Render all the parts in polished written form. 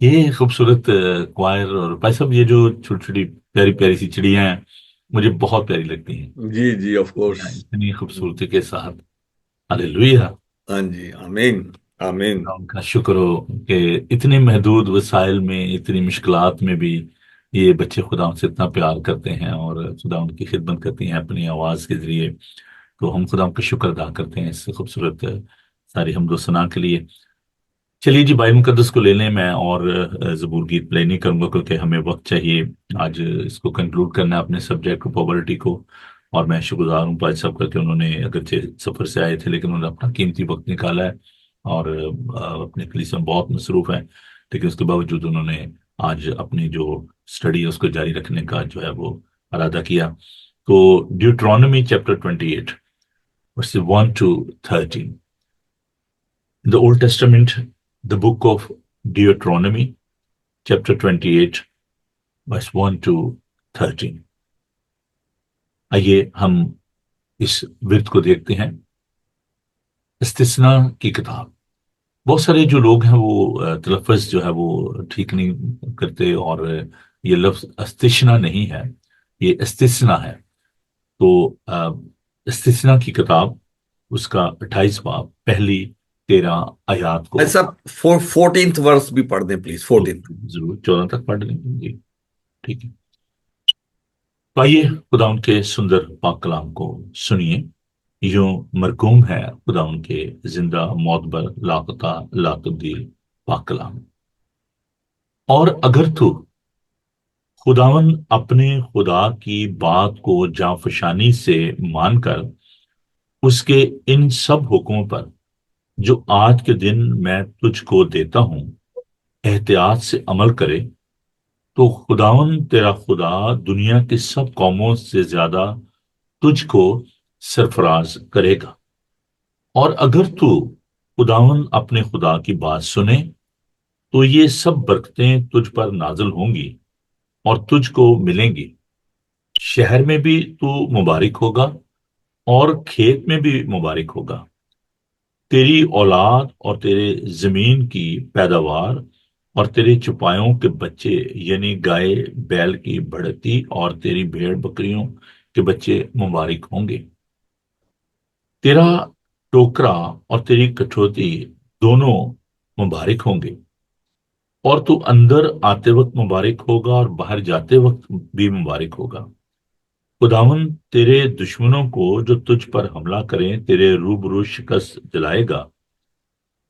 یہ خوبصورت کوائر اور بھائی صاحب یہ جو چھوٹی چھوٹی پیاری پیاری سی چڑیاں ہیں مجھے بہت پیاری لگتی ہیں. جی جی آف کورس. اتنی خوبصورتی کے ساتھ. ہاللیلویہ. ہاں جی آمین. آمین. خدا ان کا شکر ہو کہ اتنے محدود وسائل میں اتنی مشکلات میں بھی یہ بچے خدا ان سے اتنا پیار کرتے ہیں اور خدا ان کی خدمت کرتی ہیں اپنی آواز کے ذریعے. تو ہم خدا ان کا شکر ادا کرتے ہیں اس خوبصورت ساری حمد و ثنا کے لیے. چلیے جی بائبل مقدس کو لے لیں. میں اور زبور گیت پلے نہیں کروں گا کیونکہ ہمیں وقت چاہیے آج اس کو کنکلوڈ کرنا ہے اپنے سبجیکٹ کو پاورٹی کو. اور میں شکر گزار ہوں پاج صاحب کا کہ انہوں نے اگرچہ سفر سے آئے تھے لیکن انہوں نے اپنا قیمتی وقت نکالا ہے اور اپنے کلیسیا میں بہت مصروف ہیں. لیکن اس کے باوجود انہوں نے آج اپنی جو اسٹڈی ہے اس کو جاری رکھنے کا جو ہے وہ ارادہ کیا. تو Deuteronomy chapter 28 verses 1 to 13. In the Old Testament, the book of Deuteronomy, chapter 28, verse 1 to 13. آئیے ہم اس ورد کو دیکھتے ہیں. استثناء کی کتاب. بہت سارے جو لوگ ہیں وہ تلفظ جو ہے وہ ٹھیک نہیں کرتے اور یہ لفظ استثناء نہیں ہے، یہ استثناء ہے. تو استثناء کی کتاب اس کا 28 باب پہلی 13 آیات کو ایسا 14th ورس بھی پڑھ دیں پلیز. 14th. ضرور 14 تک پڑھ لیں گے جی. ٹھیک ہے. تو آئیے خدا ان کے سندر پاک کلام کو سنیے. یوں مرقوم ہے خدا ان کے زندہ معتبر لاپتہ لا تبدیل پاک کلام. اور اگر تو خداون اپنے خدا کی بات کو جانفشانی سے مان کر اس کے ان سب حکموں پر جو آج کے دن میں تجھ کو دیتا ہوں احتیاط سے عمل کرے تو خداون تیرا خدا دنیا کی سب قوموں سے زیادہ تجھ کو سرفراز کرے گا. اور اگر تو خداون اپنے خدا کی بات سنے تو یہ سب برکتیں تجھ پر نازل ہوں گی اور تجھ کو ملیں گی. شہر میں بھی تو مبارک ہوگا اور کھیت میں بھی مبارک ہوگا. تیری اولاد اور تیرے زمین کی پیداوار اور تیرے چپایوں کے بچے یعنی گائے بیل کی بڑھتی اور تیری بھیڑ بکریوں کے بچے مبارک ہوں گے. تیرا ٹوکرا اور تیری کٹوتی دونوں مبارک ہوں گے. اور تو اندر آتے وقت مبارک ہوگا اور باہر جاتے وقت بھی مبارک ہوگا. خداون تیرے دشمنوں کو جو تجھ پر حملہ کریں تیرے روبرو شکست دلائے گا.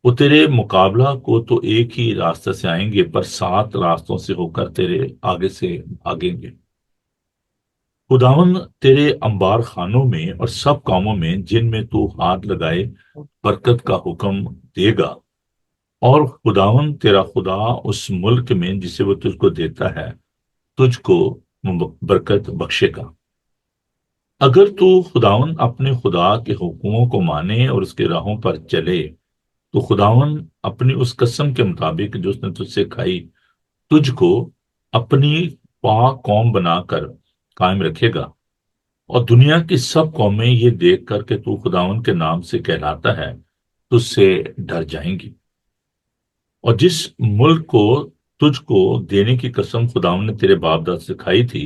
وہ تیرے مقابلہ کو تو ایک ہی راستہ سے آئیں گے پر 7 راستوں سے ہو کر تیرے آگے سے بھاگیں گے. خداون تیرے انبار خانوں میں اور سب کاموں میں جن میں تو ہاتھ لگائے برکت کا حکم دے گا. اور خداون تیرا خدا اس ملک میں جسے وہ تجھ کو دیتا ہے تجھ کو برکت بخشے گا. اگر تو خداون اپنے خدا کے حکموں کو مانے اور اس کے راہوں پر چلے تو خداون اپنی اس قسم کے مطابق جو اس نے تجھ سے کھائی تجھ کو اپنی پاک قوم بنا کر قائم رکھے گا. اور دنیا کی سب قومیں یہ دیکھ کر کہ تو خداون کے نام سے کہلاتا ہے تجھ سے ڈر جائیں گی. اور جس ملک کو تجھ کو دینے کی قسم خداون نے تیرے باپ داد سے کھائی تھی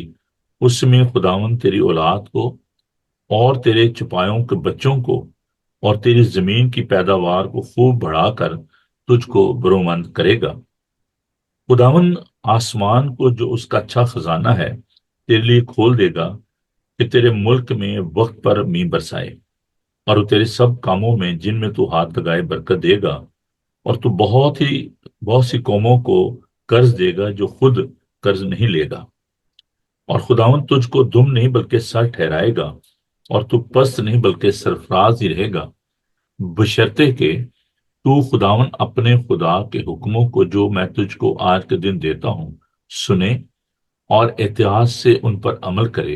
اس میں خداون تیری اولاد کو اور تیرے چپایوں کے بچوں کو اور تیری زمین کی پیداوار کو خوب بڑھا کر تجھ کو برومند کرے گا. خداون آسمان کو جو اس کا اچھا خزانہ ہے تیرے لیے کھول دے گا کہ تیرے ملک میں وقت پر مینہ برسائے. اور وہ تیرے سب کاموں میں جن میں تو ہاتھ لگائے برکت دے گا. اور تو بہت سی قوموں کو قرض دے گا جو خود قرض نہیں لے گا. اور خداون تجھ کو دم نہیں بلکہ سر ٹھہرائے گا اور تو پست نہیں بلکہ سرفراز ہی رہے گا بشرطے کہ تو خداون اپنے خدا کے حکموں کو جو میں تجھ کو آج کے دن دیتا ہوں سنے اور احتیاط سے ان پر عمل کرے.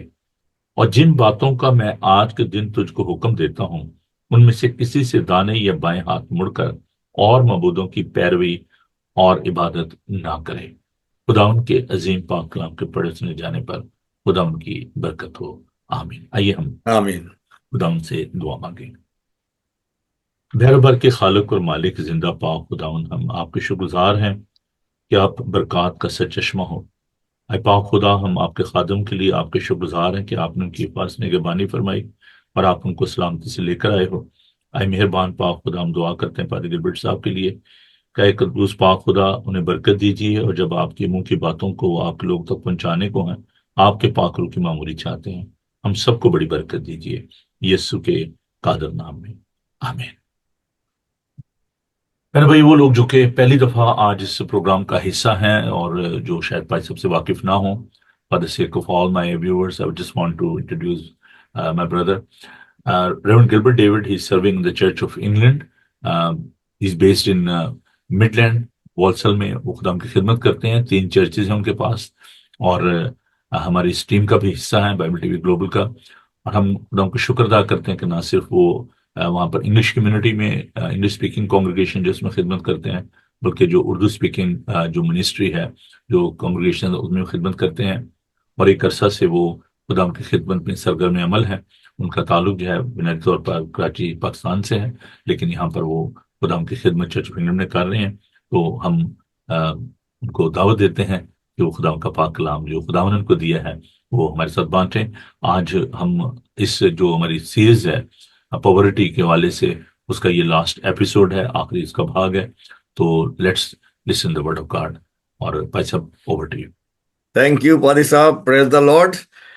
اور جن باتوں کا میں آج کے دن تجھ کو حکم دیتا ہوں ان میں سے کسی سے دانے یا بائیں ہاتھ مڑ کر اور معبودوں کی پیروی اور عبادت نہ کرے. خدا ان کے عظیم پاک کلام کے پڑھے سنے جانے پر خدا ان کی برکت ہو. آمین. آئیے ہم آمین. خدا ان سے دعا مانگیں. بھر بھر کے خالق اور مالک زندہ پاک خداون ہم آپ کے شکر گزار ہیں کہ آپ برکات کا سرچشمہ ہو۔ اے پاک خدا، ہم آپ کے خادم کے لیے آپ کے شکر گزار ہیں کہ آپ نے ان کی حفاظت نگہبانی فرمائی اور آپ ان کو سلامتی سے لے کر آئے ہو۔ اے مہربان پاک خدا، ہم دعا کرتے ہیں پادری گلبرٹ صاحب کے لیے کہ اے قدوس پاک خدا انہیں برکت دیجیے، اور جب آپ کے منہ کی باتوں کو وہ آپ کے لوگ تک پہنچانے کو ہیں، آپ کے پاک روح کی معمولی چاہتے ہیں، ہم سب کو بڑی برکت دیجیے یسوع کے قادر نام میں، آمین۔ میرے بھائی، وہ لوگ جو کہ پہلی دفعہ آج اس پروگرام کا حصہ ہیں اور جو شاید پائی سب سے واقف نہ ہوں، for the sake of all my viewers, I would just want to introduce my brother, Reverend Gilbert David. He's serving in the Church of England. He's based in Midland, Walsall میں وہ خدام کی خدمت کرتے ہیں۔ 3 چرچز ہیں ان کے پاس، اور ہماری اس ٹیم کا بھی حصہ ہیں، بائبل ٹی وی گلوبل کا، اور ہم خدام کو شکر ادا کرتے ہیں کہ نہ صرف وہ وہاں پر انگلش کمیونٹی میں انگلش اسپیکنگ کانگریگیشن جو اس میں خدمت کرتے ہیں، بلکہ جو اردو اسپیکنگ جو منسٹری ہے، جو کانگریگیشن اس میں خدمت کرتے ہیں، اور ایک عرصہ سے وہ خدام کی خدمت میں سرگرم عمل ہے۔ ان کا تعلق جو ہے بنیادی طور پر کراچی پاکستان سے ہے، لیکن یہاں پر وہ خدام کی خدمت چرچ آف انگلینڈ میں کر رہے ہیں۔ تو ہم ان کو دعوت دیتے ہیں کہ وہ خدام کا پاک کلام جو خدا نے ان کو دیا ہے وہ ہمارے ساتھ بانٹیں۔ آج ہم اس جو ہماری سیریز ہے پاورٹی کے حوالے سے، اس کا یہ لاسٹ ایپیسوڈ ہے، آخری اس کا بھاگ ہے۔ تو let's listen the word of God, اور بھائی صاحب over to you. Thank you پادری صاحب، پریز دا لارڈ۔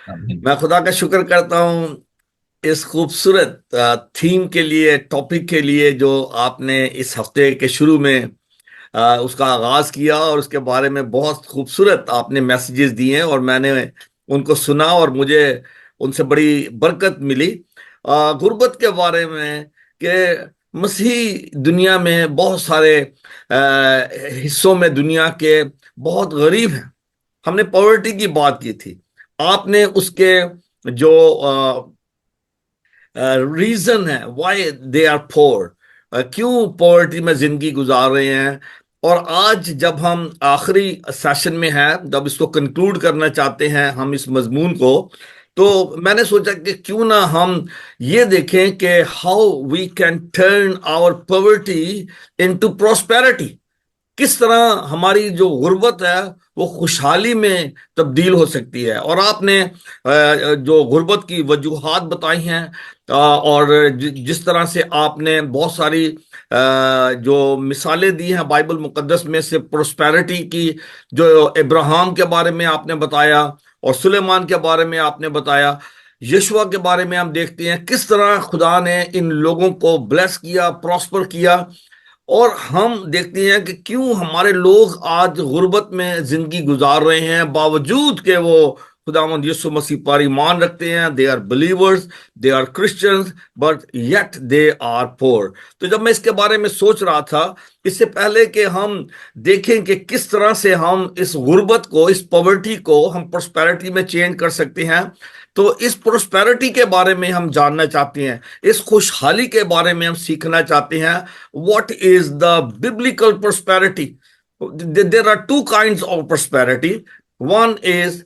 آمین۔ میں خدا کا شکر کرتا ہوں اس خوبصورت تھیم کے لیے، ٹاپک کے لیے جو آپ نے اس ہفتے کے شروع میں اس کا آغاز کیا، اور اس کے بارے میں بہت خوبصورت آپ نے میسیجز دیے ہیں، اور میں نے ان کو سنا اور مجھے ان سے بڑی برکت ملی۔ غربت کے بارے میں کہ مسیحی دنیا میں بہت سارے حصوں میں دنیا کے بہت غریب ہیں۔ ہم نے پاورٹی کی بات کی تھی، آپ نے اس کے جو ریزن ہے وائی دے آر پور، کیوں پاورٹی میں زندگی گزار رہے ہیں، اور آج جب ہم آخری سیشن میں ہیں، جب اس کو کنکلوڈ کرنا چاہتے ہیں ہم اس مضمون کو، تو میں نے سوچا کہ کیوں نہ ہم یہ دیکھیں کہ how we can turn our poverty into prosperity, کس طرح ہماری جو غربت ہے وہ خوشحالی میں تبدیل ہو سکتی ہے۔ اور آپ نے جو غربت کی وجوہات بتائی ہیں، اور جس طرح سے آپ نے بہت ساری جو مثالیں دی ہیں بائبل مقدس میں سے پروسپیرٹی کی، جو ابراہیم کے بارے میں آپ نے بتایا، اور سلیمان کے بارے میں آپ نے بتایا، یشوع کے بارے میں ہم دیکھتے ہیں کس طرح خدا نے ان لوگوں کو بلیس کیا، پراسپر کیا۔ اور ہم دیکھتے ہیں کہ کیوں ہمارے لوگ آج غربت میں زندگی گزار رہے ہیں، باوجود کہ وہ خداوند یسوع مسیح پر ایمان رکھتے ہیں، they are believers, they are Christians, but yet they are poor. تو جب میں اس کے بارے میں سوچ رہا تھا، اس سے پہلے کہ ہم دیکھیں کہ کس طرح سے ہم اس غربت کو، اس پاورٹی کو ہم پراسپیرٹی میں چینج کر سکتے ہیں، تو اس پروسپیرٹی کے بارے میں ہم جاننا چاہتے ہیں، اس خوشحالی کے بارے میں ہم سیکھنا چاہتے ہیں۔ What is the biblical prosperity? There are two kinds of prosperity. One is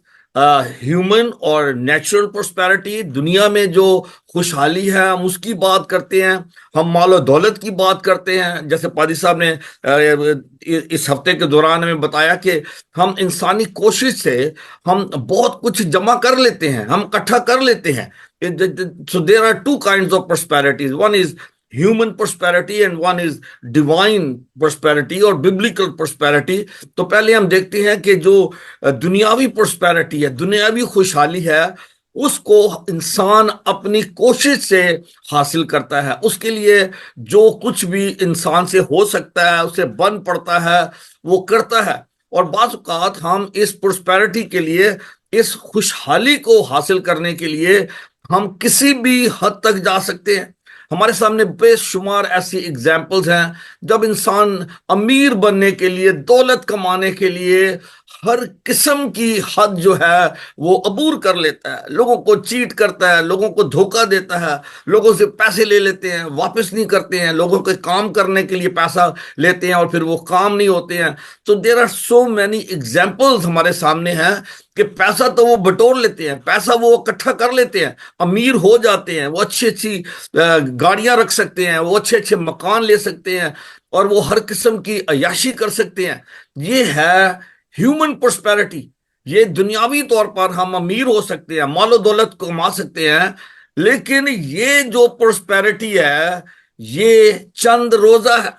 human اور نیچرل پراسپیرٹی، دنیا میں جو خوشحالی ہے ہم اس کی بات کرتے ہیں، ہم مال و دولت کی بات کرتے ہیں، جیسے پادری صاحب نے اس ہفتے کے دوران ہمیں بتایا کہ ہم انسانی کوشش سے ہم بہت کچھ جمع کر لیتے ہیں، ہم اکٹھا کر لیتے ہیں۔ So there are two kinds of prosperities. One is human prosperity and one is divine prosperity اور biblical prosperity۔ تو پہلے ہم دیکھتے ہیں کہ جو دنیاوی prosperity ہے، دنیاوی خوشحالی ہے، اس کو انسان اپنی کوشش سے حاصل کرتا ہے۔ اس کے لیے جو کچھ بھی انسان سے ہو سکتا ہے، اسے بن پڑتا ہے، وہ کرتا ہے۔ اور بعض اوقات ہم اس پراسپیرٹی کے لیے، اس خوشحالی کو حاصل کرنے کے لیے ہم کسی بھی حد تک جا سکتے ہیں۔ ہمارے سامنے بے شمار ایسی اگزامپلز ہیں جب انسان امیر بننے کے لیے، دولت کمانے کے لیے ہر قسم کی حد جو ہے وہ عبور کر لیتا ہے، لوگوں کو چیٹ کرتا ہے، لوگوں کو دھوکہ دیتا ہے، لوگوں سے پیسے لے لیتے ہیں، واپس نہیں کرتے ہیں، لوگوں کے کام کرنے کے لیے پیسہ لیتے ہیں اور پھر وہ کام نہیں ہوتے ہیں. تو there are so many examples ہمارے سامنے ہیں کہ پیسہ تو وہ بٹور لیتے ہیں، پیسہ وہ اکٹھا کر لیتے ہیں، امیر ہو جاتے ہیں، وہ اچھی اچھی گاڑیاں رکھ سکتے ہیں، وہ اچھے اچھے مکان لے سکتے ہیں، اور وہ ہر قسم کی عیاشی کر سکتے ہیں. یہ ہے ہیومن پرسپیرٹی. یہ دنیاوی طور پر ہم امیر ہو سکتے ہیں، مال و دولت کما سکتے ہیں، لیکن یہ جو پرسپیرٹی ہے یہ چند روزہ ہے،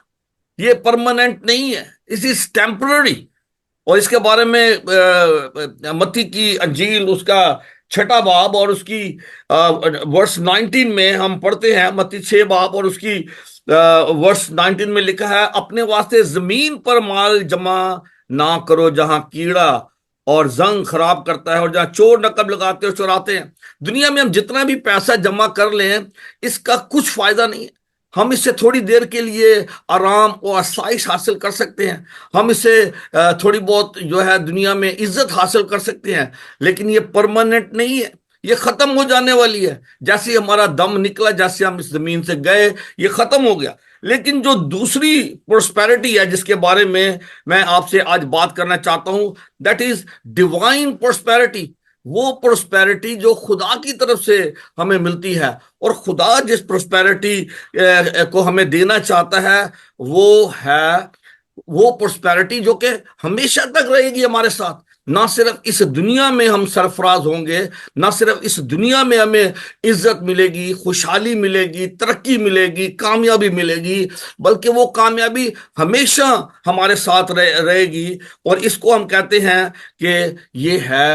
یہ پرماننٹ نہیں ہے، اس از ٹیمپرری. اور اس کے بارے میں متی کی انجیل اس کا 6 باب اور اس کی ورس 19 میں ہم پڑھتے ہیں، متی 6 باب اور اس کی ورس 19 میں لکھا ہے، اپنے واسطے زمین پر مال جمع نہ کرو جہاں کیڑا اور زنگ خراب کرتا ہے اور جہاں چور نقب لگاتے اور چوراتے ہیں. دنیا میں ہم جتنا بھی پیسہ جمع کر لیں اس کا کچھ فائدہ نہیں ہے. ہم اس سے تھوڑی دیر کے لیے آرام اور آسائش حاصل کر سکتے ہیں، ہم اس سے تھوڑی بہت جو ہے دنیا میں عزت حاصل کر سکتے ہیں، لیکن یہ پرماننٹ نہیں ہے، یہ ختم ہو جانے والی ہے. جیسے ہمارا دم نکلا، جیسے ہم اس زمین سے گئے، یہ ختم ہو گیا. لیکن جو دوسری پرسپیرٹی ہے جس کے بارے میں آپ سے آج بات کرنا چاہتا ہوں، دیٹ از ڈیوائن پرسپیرٹی. وہ پرسپیرٹی جو خدا کی طرف سے ہمیں ملتی ہے، اور خدا جس پرسپیرٹی کو ہمیں دینا چاہتا ہے وہ ہے وہ پرسپیرٹی جو کہ ہمیشہ تک رہے گی ہمارے ساتھ. نہ صرف اس دنیا میں ہم سرفراز ہوں گے، نہ صرف اس دنیا میں ہمیں عزت ملے گی، خوشحالی ملے گی، ترقی ملے گی، کامیابی ملے گی، بلکہ وہ کامیابی ہمیشہ ہمارے ساتھ رہے گی. اور اس کو ہم کہتے ہیں کہ یہ ہے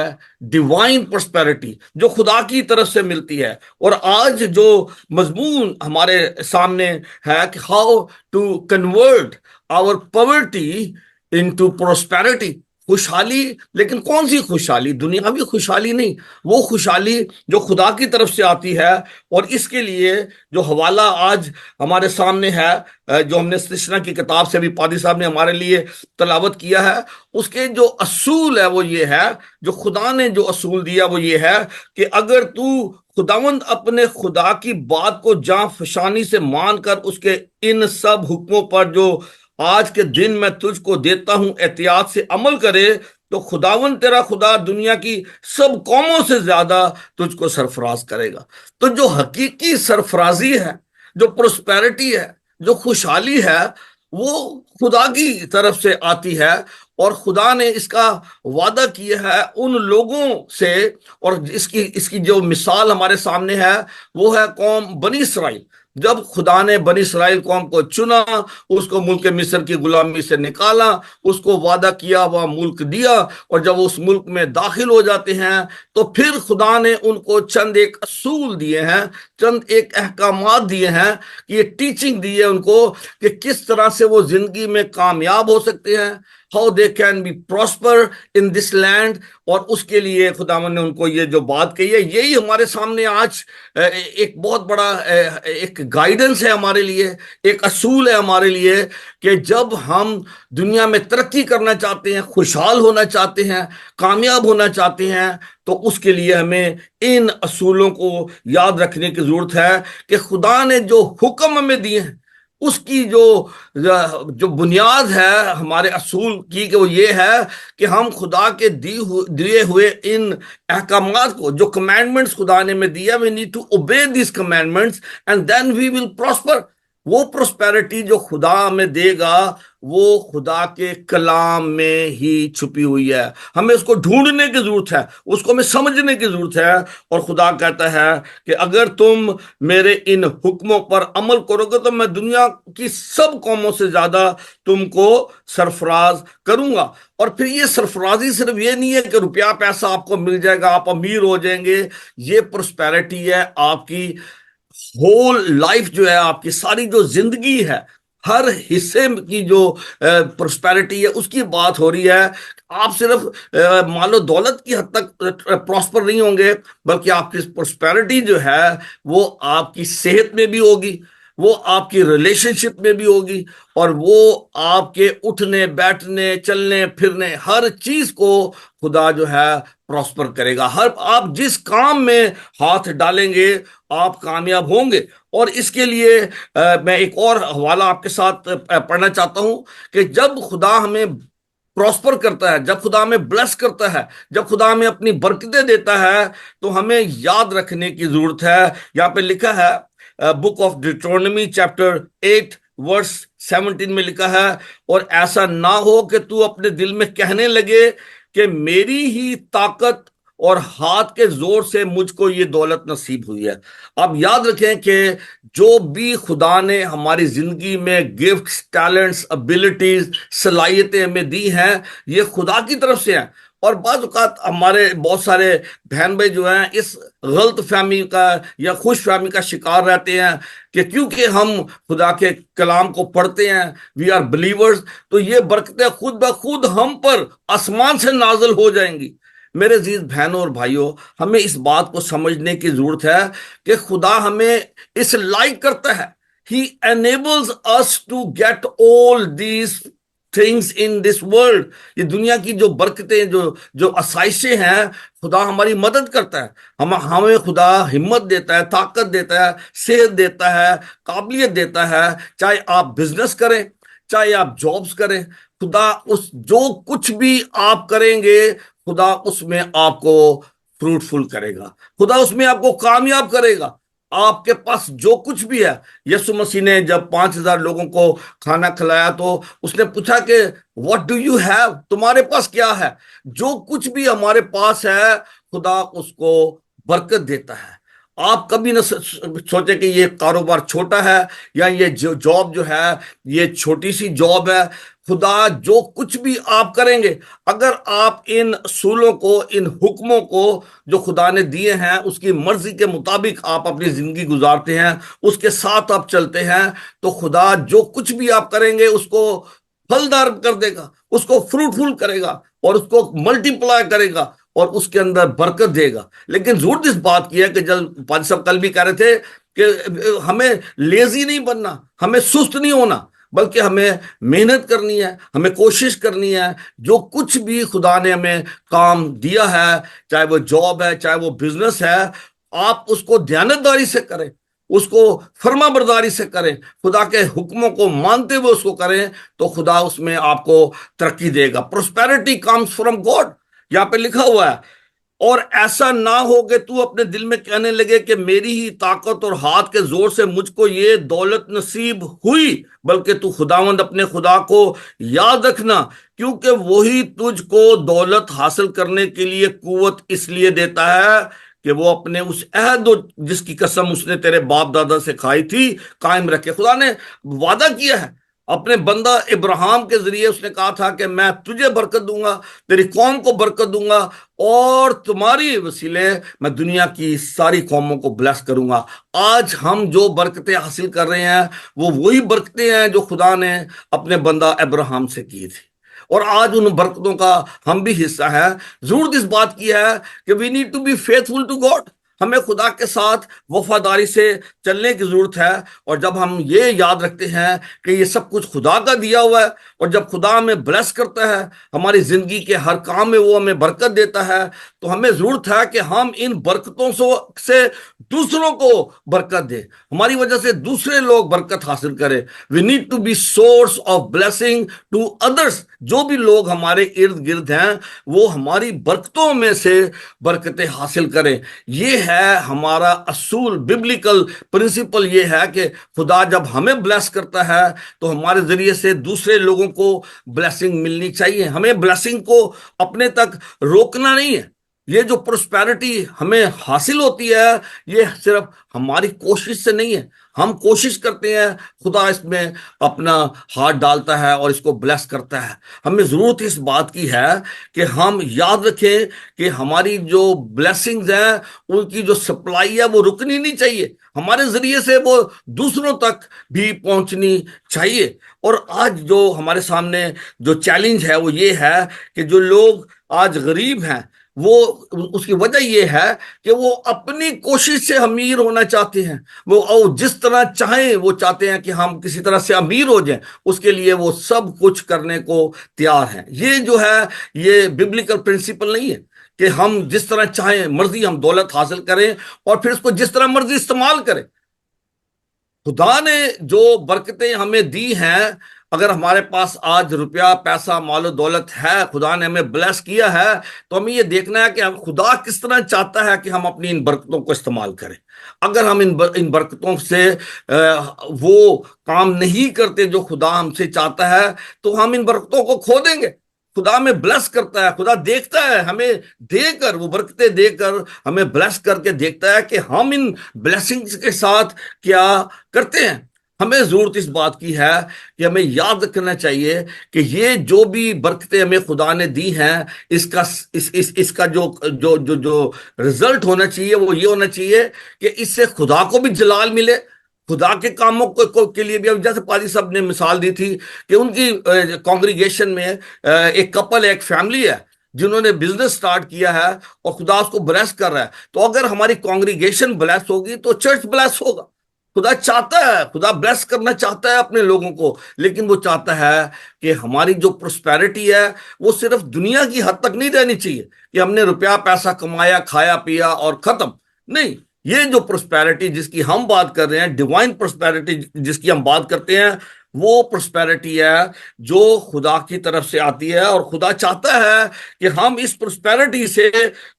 ڈیوائن پرسپیرٹی جو خدا کی طرف سے ملتی ہے. اور آج جو مضمون ہمارے سامنے ہے کہ how to convert our poverty into prosperity. خوشحالی، لیکن کون سی خوشحالی؟ دنیاوی خوشحالی نہیں، وہ خوشحالی جو خدا کی طرف سے آتی ہے. اور اس کے لیے جو حوالہ آج ہمارے سامنے ہے، جو ہم نے استثنا کی کتاب سے بھی پادری صاحب نے ہمارے لیے تلاوت کیا ہے، اس کے جو اصول ہے وہ یہ ہے، جو خدا نے جو اصول دیا وہ یہ ہے کہ اگر تو خداوند اپنے خدا کی بات کو جاں فشانی سے مان کر اس کے ان سب حکموں پر جو آج کے دن میں تجھ کو دیتا ہوں احتیاط سے عمل کرے، تو خداوند تیرا خدا دنیا کی سب قوموں سے زیادہ تجھ کو سرفراز کرے گا. تو جو حقیقی سرفرازی ہے، جو پروسپیرٹی ہے، جو خوشحالی ہے، وہ خدا کی طرف سے آتی ہے. اور خدا نے اس کا وعدہ کیا ہے ان لوگوں سے، اور اس کی جو مثال ہمارے سامنے ہے وہ ہے قوم بنی اسرائیل. جب خدا نے بنی اسرائیل قوم کو چنا، اس کو ملک مصر کی غلامی سے نکالا، اس کو وعدہ کیا ہوا ملک دیا، اور جب اس ملک میں داخل ہو جاتے ہیں تو پھر خدا نے ان کو چند ایک اصول دیے ہیں، چند ایک احکامات دیے ہیں، کہ یہ ٹیچنگ دی ہے ان کو کہ کس طرح سے وہ زندگی میں کامیاب ہو سکتے ہیں، how they can be prosper in this land. اور اس کے لیے خداوند نے ان کو یہ جو بات کہی ہے، یہی ہمارے سامنے آج ایک بہت بڑا ایک گائیڈنس ہے ہمارے لیے، ایک اصول ہے ہمارے لیے، کہ جب ہم دنیا میں ترقی کرنا چاہتے ہیں، خوشحال ہونا چاہتے ہیں، کامیاب ہونا چاہتے ہیں، تو اس کے لیے ہمیں ان اصولوں کو یاد رکھنے کی ضرورت ہے کہ خدا نے جو حکم ہمیں دیے ہیں اس کی جو بنیاد ہے ہمارے اصول کی، کہ وہ یہ ہے کہ ہم خدا کے دیے ہوئے ان احکامات کو، جو کمانڈمنٹس خدا نے ہمیں دیا، we need to obey these commandments and then we will prosper. وہ پروسپیرٹی جو خدا ہمیں دے گا وہ خدا کے کلام میں ہی چھپی ہوئی ہے. ہمیں اس کو ڈھونڈنے کی ضرورت ہے، اس کو ہمیں سمجھنے کی ضرورت ہے. اور خدا کہتا ہے کہ اگر تم میرے ان حکموں پر عمل کرو گے تو میں دنیا کی سب قوموں سے زیادہ تم کو سرفراز کروں گا. اور پھر یہ سرفرازی صرف یہ نہیں ہے کہ روپیہ پیسہ آپ کو مل جائے گا، آپ امیر ہو جائیں گے. یہ پروسپیرٹی ہے آپ کی ہول لائف جو ہے، آپ کی ساری جو زندگی ہے، ہر حصے کی جو پرسپیرٹی ہے اس کی بات ہو رہی ہے. آپ صرف مال و دولت کی حد تک پراسپر نہیں ہوں گے، بلکہ آپ کی پرسپیرٹی جو ہے وہ آپ کی صحت میں بھی ہوگی، وہ آپ کی ریلیشن شپ میں بھی ہوگی، اور وہ آپ کے اٹھنے بیٹھنے چلنے پھرنے ہر چیز کو خدا جو ہے پراسپر کرے گا۔ آپ جس کام میں ہاتھ ڈالیں گے آپ کامیاب ہوں گے۔ اور اس کے لیے میں ایک اور حوالہ آپ کے ساتھ پڑھنا چاہتا ہوں کہ جب خدا ہمیں پراسپر کرتا ہے، جب خدا ہمیں بلیس کرتا ہے، جب خدا ہمیں اپنی برکتیں دیتا ہے، تو ہمیں یاد رکھنے کی ضرورت ہے۔ یہاں پہ لکھا ہے بک آف ڈیٹرونمی چیپٹر 8 ورس 17 میں لکھا ہے، اور ایسا نہ ہو کہ تو اپنے دل میں کہنے لگے کہ میری ہی طاقت اور ہاتھ کے زور سے مجھ کو یہ دولت نصیب ہوئی ہے۔ آپ یاد رکھیں کہ جو بھی خدا نے ہماری زندگی میں گفٹس، ٹیلنٹس، ابیلٹیز، صلاحیتیں ہمیں دی ہیں، یہ خدا کی طرف سے ہیں۔ اور بعض اوقات ہمارے بہت سارے بہن بھائی جو ہیں اس غلط فہمی کا یا خوش فہمی کا شکار رہتے ہیں کہ کیونکہ ہم خدا کے کلام کو پڑھتے ہیں، وی آر بلیورز، تو یہ برکتیں خود بخود ہم پر آسمان سے نازل ہو جائیں گی۔ میرے عزیز بہنوں اور بھائیوں، ہمیں اس بات کو سمجھنے کی ضرورت ہے کہ خدا ہمیں اس لائق کرتا ہے۔ He enables us to get all these things in this world۔ یہ دنیا کی جو برکتیں، جو آسائشیں ہیں، خدا ہماری مدد کرتا ہے۔ ہمیں خدا ہمت دیتا ہے، طاقت دیتا ہے، صحت دیتا ہے، قابلیت دیتا ہے۔ چاہے آپ بزنس کریں، چاہے آپ جابز کریں، خدا جو کچھ بھی آپ کریں گے، خدا اس میں آپ کو فروٹفل کرے گا، خدا اس میں آپ کو کامیاب کرے گا۔ آپ کے پاس جو کچھ بھی ہے، یسوع مسیح نے جب 5,000 لوگوں کو کھانا کھلایا تو اس نے پوچھا کہ واٹ ڈو یو ہیو، تمہارے پاس کیا ہے؟ جو کچھ بھی ہمارے پاس ہے خدا اس کو برکت دیتا ہے۔ آپ کبھی نہ سوچیں کہ یہ کاروبار چھوٹا ہے یا یہ جاب جو ہے یہ چھوٹی سی جاب ہے۔ خدا جو کچھ بھی آپ کریں گے، اگر آپ ان اصولوں کو، ان حکموں کو جو خدا نے دیے ہیں، اس کی مرضی کے مطابق آپ اپنی زندگی گزارتے ہیں، اس کے ساتھ آپ چلتے ہیں، تو خدا جو کچھ بھی آپ کریں گے اس کو پھلدار کر دے گا، اس کو فروٹفل کرے گا، اور اس کو ملٹی پلائی کرے گا، اور اس کے اندر برکت دے گا۔ لیکن ضرورت اس بات کی ہے کہ جب پادری صاحب کل بھی کہہ رہے تھے کہ ہمیں لیزی نہیں بننا، ہمیں سست نہیں ہونا، بلکہ ہمیں محنت کرنی ہے، ہمیں کوشش کرنی ہے۔ جو کچھ بھی خدا نے ہمیں کام دیا ہے، چاہے وہ جاب ہے، چاہے وہ بزنس ہے، آپ اس کو دیانتداری سے کریں، اس کو فرما برداری سے کریں، خدا کے حکموں کو مانتے ہوئے اس کو کریں، تو خدا اس میں آپ کو ترقی دے گا۔ پروسپیرٹی کمز فرام گاڈ، یہاں پہ لکھا ہوا ہے۔ اور ایسا نہ ہو کہ تو اپنے دل میں کہنے لگے کہ میری ہی طاقت اور ہاتھ کے زور سے مجھ کو یہ دولت نصیب ہوئی، بلکہ تو خداوند اپنے خدا کو یاد رکھنا، کیونکہ وہی تجھ کو دولت حاصل کرنے کے لیے قوت اس لیے دیتا ہے کہ وہ اپنے اس عہد جس کی قسم اس نے تیرے باپ دادا سے کھائی تھی قائم رکھے۔ خدا نے وعدہ کیا ہے اپنے بندہ ابراہیم کے ذریعے، اس نے کہا تھا کہ میں تجھے برکت دوں گا، تیری قوم کو برکت دوں گا، اور تمہاری وسیلے میں دنیا کی ساری قوموں کو بلیس کروں گا۔ آج ہم جو برکتیں حاصل کر رہے ہیں وہ وہی برکتیں ہیں جو خدا نے اپنے بندہ ابراہیم سے کی تھی، اور آج ان برکتوں کا ہم بھی حصہ ہے۔ ضرورت اس بات کی ہے کہ we need to be faithful to God, ہمیں خدا کے ساتھ وفاداری سے چلنے کی ضرورت ہے۔ اور جب ہم یہ یاد رکھتے ہیں کہ یہ سب کچھ خدا کا دیا ہوا ہے، اور جب خدا ہمیں بلیس کرتا ہے، ہماری زندگی کے ہر کام میں وہ ہمیں برکت دیتا ہے، تو ہمیں ضرورت ہے کہ ہم ان برکتوں سے دوسروں کو برکت دیں، ہماری وجہ سے دوسرے لوگ برکت حاصل کریں۔ We need to be source of blessing to others. جو بھی لوگ ہمارے ارد گرد ہیں وہ ہماری برکتوں میں سے برکتیں حاصل کریں۔ یہ ہے ہمارا اصول، ببلیکل پرنسپل یہ ہے کہ خدا جب ہمیں بلیس کرتا ہے تو ہمارے ذریعے سے دوسرے لوگوں کو بلیسنگ ملنی چاہیے۔ ہمیں بلیسنگ کو اپنے تک روکنا نہیں ہے۔ یہ جو پروسپیرٹی ہمیں حاصل ہوتی ہے یہ صرف ہماری کوشش سے نہیں ہے، ہم کوشش کرتے ہیں، خدا اس میں اپنا ہاتھ ڈالتا ہے اور اس کو بلیس کرتا ہے۔ ہمیں ضرورت اس بات کی ہے کہ ہم یاد رکھیں کہ ہماری جو بلیسنگز ہیں ان کی جو سپلائی ہے وہ رکنی نہیں چاہیے، ہمارے ذریعے سے وہ دوسروں تک بھی پہنچنی چاہیے۔ اور آج جو ہمارے سامنے جو چیلنج ہے وہ یہ ہے کہ جو لوگ آج غریب ہیں، وہ اس کی وجہ یہ ہے کہ وہ اپنی کوشش سے امیر ہونا چاہتے ہیں، وہ جس طرح چاہیں وہ چاہتے ہیں کہ ہم کسی طرح سے امیر ہو جائیں، اس کے لیے وہ سب کچھ کرنے کو تیار ہیں۔ یہ جو ہے یہ ببلیکل پرنسپل نہیں ہے کہ ہم جس طرح چاہیں مرضی ہم دولت حاصل کریں اور پھر اس کو جس طرح مرضی استعمال کریں۔ خدا نے جو برکتیں ہمیں دی ہیں، اگر ہمارے پاس آج روپیہ پیسہ مال و دولت ہے، خدا نے ہمیں بلیس کیا ہے، تو ہمیں یہ دیکھنا ہے کہ خدا کس طرح چاہتا ہے کہ ہم اپنی ان برکتوں کو استعمال کریں۔ اگر ہم ان برکتوں سے وہ کام نہیں کرتے جو خدا ہم سے چاہتا ہے، تو ہم ان برکتوں کو کھو دیں گے۔ خدا ہمیں بلیس کرتا ہے، خدا دیکھتا ہے ہمیں دے کر، وہ برکتیں دے کر ہمیں بلیس کر کے دیکھتا ہے کہ ہم ان بلیسنگز کے ساتھ کیا کرتے ہیں۔ ہمیں ضرورت اس بات کی ہے کہ ہمیں یاد رکھنا چاہیے کہ یہ جو بھی برکتیں ہمیں خدا نے دی ہیں، اس کا جو رزلٹ ہونا چاہیے وہ یہ ہونا چاہیے کہ اس سے خدا کو بھی جلال ملے، خدا کے کاموں کے لیے بھی۔ اب جیسے پادری صاحب نے مثال دی تھی کہ ان کی کانگریگیشن میں ایک کپل، ایک فیملی ہے جنہوں نے بزنس سٹارٹ کیا ہے اور خدا اس کو بلیس کر رہا ہے۔ تو اگر ہماری کانگریگیشن بلیس ہوگی تو چرچ بلیس ہوگا۔ خدا چاہتا ہے، خدا بلیس کرنا چاہتا ہے اپنے لوگوں کو، لیکن وہ چاہتا ہے کہ ہماری جو پرسپیرٹی ہے وہ صرف دنیا کی حد تک نہیں رہنی چاہیے کہ ہم نے روپیہ پیسہ کمایا، کھایا پیا اور ختم۔ نہیں، یہ جو پرسپیرٹی جس کی ہم بات کر رہے ہیں، ڈیوائن پرسپیرٹی جس کی ہم بات کرتے ہیں، وہ پرسپیرٹی ہے جو خدا کی طرف سے آتی ہے، اور خدا چاہتا ہے کہ ہم اس پرسپیرٹی سے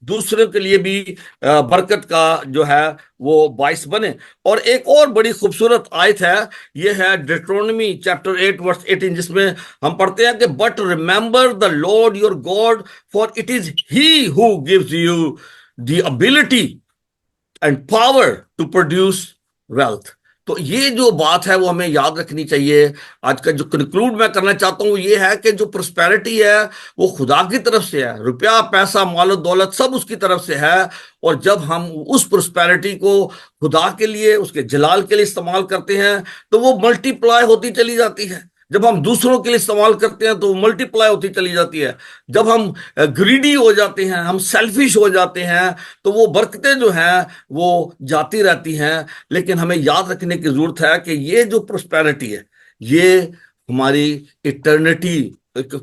دوسروں کے لیے بھی برکت کا جو ہے وہ باعث بنے۔ اور ایک اور بڑی خوبصورت آیت ہے، یہ ہے ڈیٹرونمی چیپٹر 8 ورس 18، جس میں ہم پڑھتے ہیں کہ but remember the Lord your God for it is he who gives you the ability and power to produce wealth. تو یہ جو بات ہے وہ ہمیں یاد رکھنی چاہیے۔ آج کا جو کنکلوڈ میں کرنا چاہتا ہوں وہ یہ ہے کہ جو پرسپیرٹی ہے وہ خدا کی طرف سے ہے، روپیہ پیسہ مال و دولت سب اس کی طرف سے ہے، اور جب ہم اس پرسپیرٹی کو خدا کے لیے، اس کے جلال کے لیے استعمال کرتے ہیں تو وہ ملٹی پلائی ہوتی چلی جاتی ہے۔ جب ہم دوسروں کے لیے استعمال کرتے ہیں تو وہ ملٹی پلائی ہوتی چلی جاتی ہے۔ جب ہم گریڈی ہو جاتے ہیں، ہم سیلفش ہو جاتے ہیں، تو وہ برکتیں جو ہیں وہ جاتی رہتی ہیں۔ لیکن ہمیں یاد رکھنے کی ضرورت ہے کہ یہ جو پرسپیرٹی ہے یہ ہماری ایٹرنٹی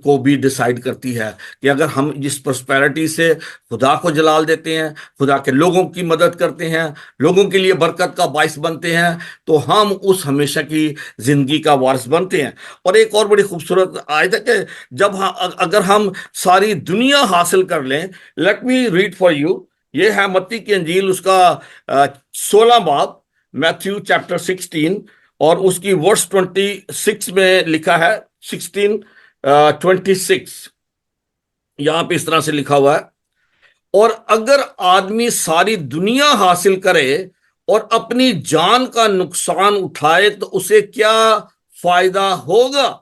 کو بھی ڈیسائیڈ کرتی ہے، کہ اگر ہم جس پرسپیرٹی سے خدا کو جلال دیتے ہیں، خدا کے لوگوں کی مدد کرتے ہیں، لوگوں کے لیے برکت کا باعث بنتے ہیں، تو ہم اس ہمیشہ کی زندگی کا وارث بنتے ہیں۔ اور ایک اور بڑی خوبصورت آیت ہے کہ اگر ہم ساری دنیا حاصل کر لیں، let me read for you, یہ ہے متی کی انجیل، اس کا 16 باب، میتھیو چیپٹر 16، اور اس کی ورس 26 میں لکھا ہے، 16:26، یہاں پہ اس طرح سے لکھا ہوا ہے، اور اگر آدمی ساری دنیا حاصل کرے اور اپنی جان کا نقصان اٹھائے تو اسے کیا فائدہ ہوگا؟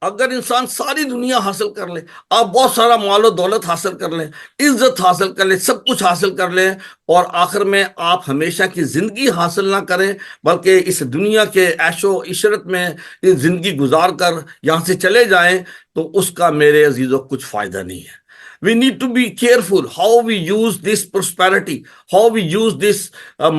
اگر انسان ساری دنیا حاصل کر لے، آپ بہت سارا مال و دولت حاصل کر لیں، عزت حاصل کر لیں، سب کچھ حاصل کر لیں، اور آخر میں آپ ہمیشہ کی زندگی حاصل نہ کریں، بلکہ اس دنیا کے عیش و عشرت میں زندگی گزار کر یہاں سے چلے جائیں، تو اس کا میرے عزیزوں کچھ فائدہ نہیں ہے۔ We need to be careful how we use this prosperity, how we use this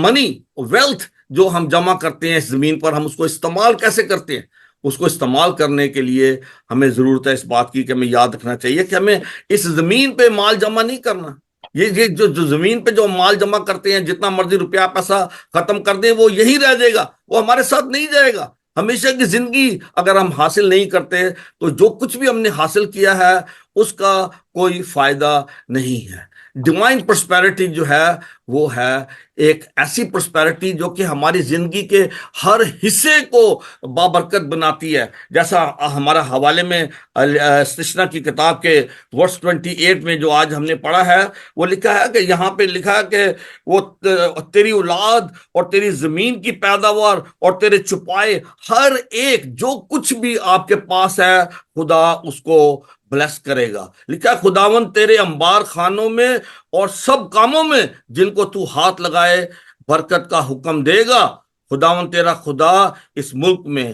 money, wealth جو ہم جمع کرتے ہیں اس زمین پر، ہم اس کو استعمال کیسے کرتے ہیں۔ اس کو استعمال کرنے کے لیے ہمیں ضرورت ہے اس بات کی کہ ہمیں یاد رکھنا چاہیے کہ ہمیں اس زمین پہ مال جمع نہیں کرنا۔ یہ جو زمین پہ جو مال جمع کرتے ہیں، جتنا مرضی روپیہ پیسہ ختم کر دیں، وہ یہی رہ جائے گا، وہ ہمارے ساتھ نہیں جائے گا۔ ہمیشہ کی زندگی اگر ہم حاصل نہیں کرتے تو جو کچھ بھی ہم نے حاصل کیا ہے اس کا کوئی فائدہ نہیں ہے۔ ڈیوائن پرسپیرٹی جو ہے وہ ہے ایک ایسی پرسپیرٹی جو کہ ہماری زندگی کے ہر حصے کو بابرکت بناتی ہے، جیسا ہمارا حوالے میں استثنا کی کتاب کے ورس 28 میں جو آج ہم نے پڑھا ہے، وہ لکھا ہے کہ یہاں پہ لکھا ہے کہ وہ تیری اولاد اور تیری زمین کی پیداوار اور تیرے چھپائے ہر ایک جو کچھ بھی آپ کے پاس ہے، خدا اس کو بلیس کرے گا۔ لکھا خداوند تیرے انبار خانوں میں اور سب کاموں میں جن کو تو ہاتھ لگائے برکت کا حکم دے گا۔ خداوند تیرا خدا اس ملک میں